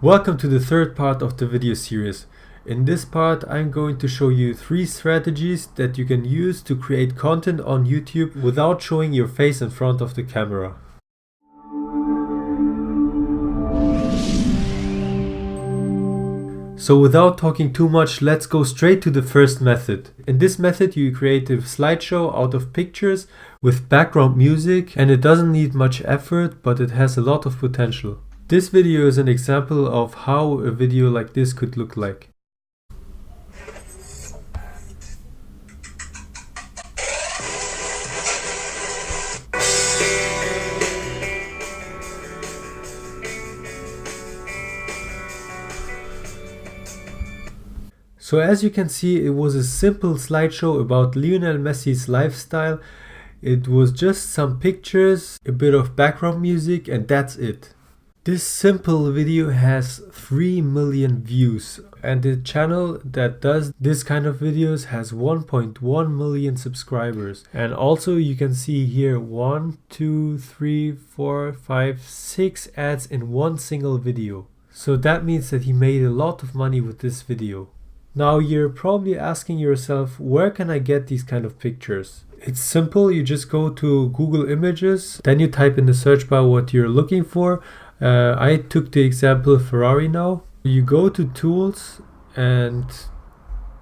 Welcome to the third part of the video series. In this part I'm going to show you 3 strategies that you can use to create content on YouTube without showing your face in front of the camera. So without talking too much, let's go straight to the first method. In this method you create a slideshow out of pictures with background music, and it doesn't need much effort, but it has a lot of potential. This video is an example of how a video like this could look like. So as you can see, it was a simple slideshow about Lionel Messi's lifestyle. It was just some pictures, a bit of background music, and that's it. This simple video has 3 million views, and the channel that does this kind of videos has 1.1 million subscribers. And also you can see here 1, 2, 3, 4, 5, 6 ads in one single video. So that means that he made a lot of money with this video. Now you're probably asking yourself, where can I get these kind of pictures? It's simple, you just go to Google Images, then you type in the search bar what you're looking for. I took the example Ferrari now. You go to Tools and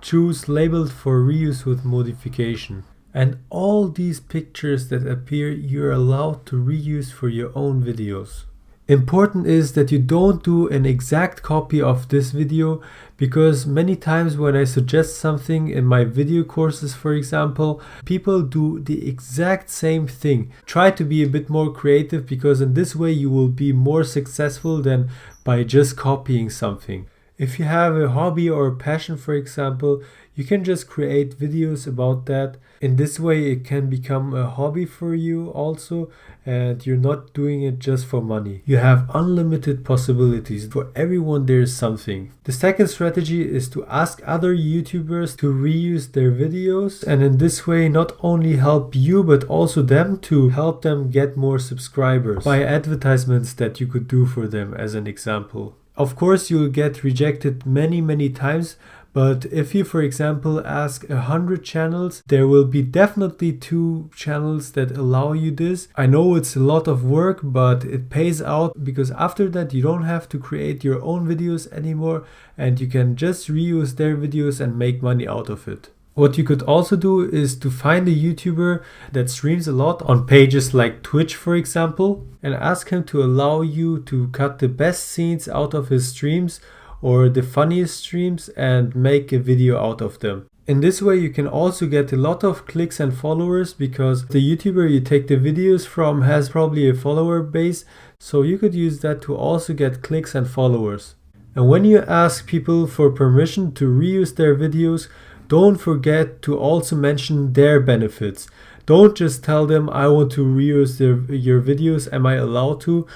choose Labeled for Reuse with Modification. And all these pictures that appear, you're allowed to reuse for your own videos. Important is that you don't do an exact copy of this video, because many times when I suggest something in my video courses, for example, people do the exact same thing. Try to be a bit more creative, because in this way you will be more successful than by just copying something. If you have a hobby or a passion, for example, you can just create videos about that. In this way it can become a hobby for you also, and you're not doing it just for money. You have unlimited possibilities. For everyone there is something. The second strategy is to ask other YouTubers to reuse their videos, and in this way not only help you but also them, to help them get more subscribers by advertisements that you could do for them, as an example. Of course you will get rejected many times, but if you, for example, ask 100 channels, there will be definitely 2 channels that allow you this. I know it's a lot of work, but it pays out, because after that you don't have to create your own videos anymore, and you can just reuse their videos and make money out of it. What you could also do is to find a YouTuber that streams a lot on pages like Twitch, for example, and ask him to allow you to cut the best scenes out of his streams or the funniest streams and make a video out of them. In this way you can also get a lot of clicks and followers, because the YouTuber you take the videos from has probably a follower base, so you could use that to also get clicks and followers. And when you ask people for permission to reuse their videos, don't forget to also mention their benefits. Don't just tell them, I want to reuse your videos, am I allowed to?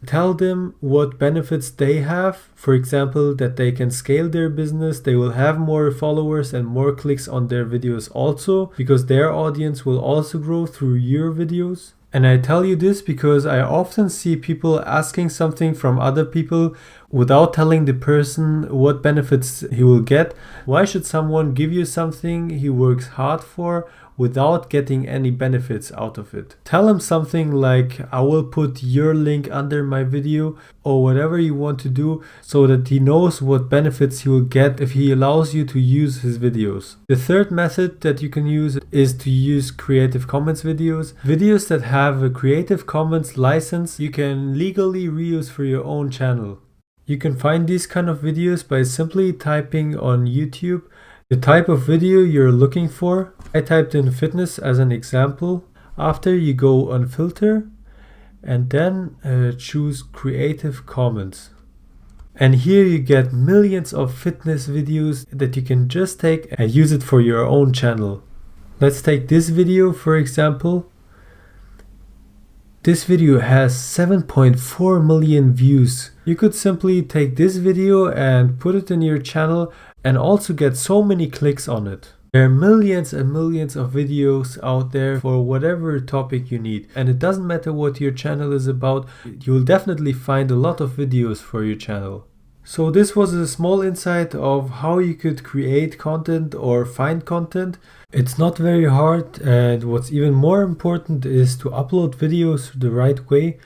Tell them what benefits they have. For example, that they can scale their business, they will have more followers and more clicks on their videos also, because their audience will also grow through your videos. And I tell you this because I often see people asking something from other people without telling the person what benefits he will get. Why should someone give you something he works hard for without getting any benefits out of it? Tell him something like, I will put your link under my video, or whatever you want to do, so that he knows what benefits he will get if he allows you to use his videos. The third method that you can use is to use Creative Commons videos. Videos that have a Creative Commons license you can legally reuse for your own channel. You can find these kind of videos by simply typing on YouTube the type of video you're looking for. I typed in fitness as an example. After, you go on filter and then choose Creative Commons. And here you get millions of fitness videos that you can just take and use it for your own channel. Let's take this video for example. This video has 7.4 million views. You could simply take this video and put it in your channel and also get so many clicks on it. There are millions and millions of videos out there for whatever topic you need, and it doesn't matter what your channel is about, you will definitely find a lot of videos for your channel. So this was a small insight of how you could create content or find content. It's not very hard, and what's even more important is to upload videos the right way,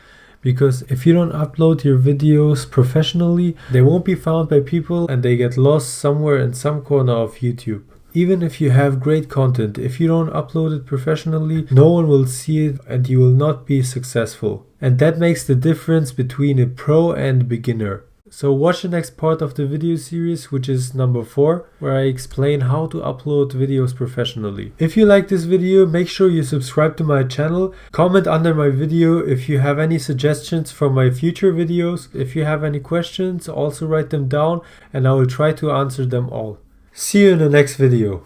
because if you don't upload your videos professionally, they won't be found by people and they get lost somewhere in some corner of YouTube. Even if you have great content, if you don't upload it professionally, no one will see it and you will not be successful. And that makes the difference between a pro and beginner. So watch the next part of the video series, which is number 4, where I explain how to upload videos professionally. If you like this video, make sure you subscribe to my channel. Comment under my video if you have any suggestions for my future videos. If you have any questions, also write them down and I will try to answer them all. See you in the next video.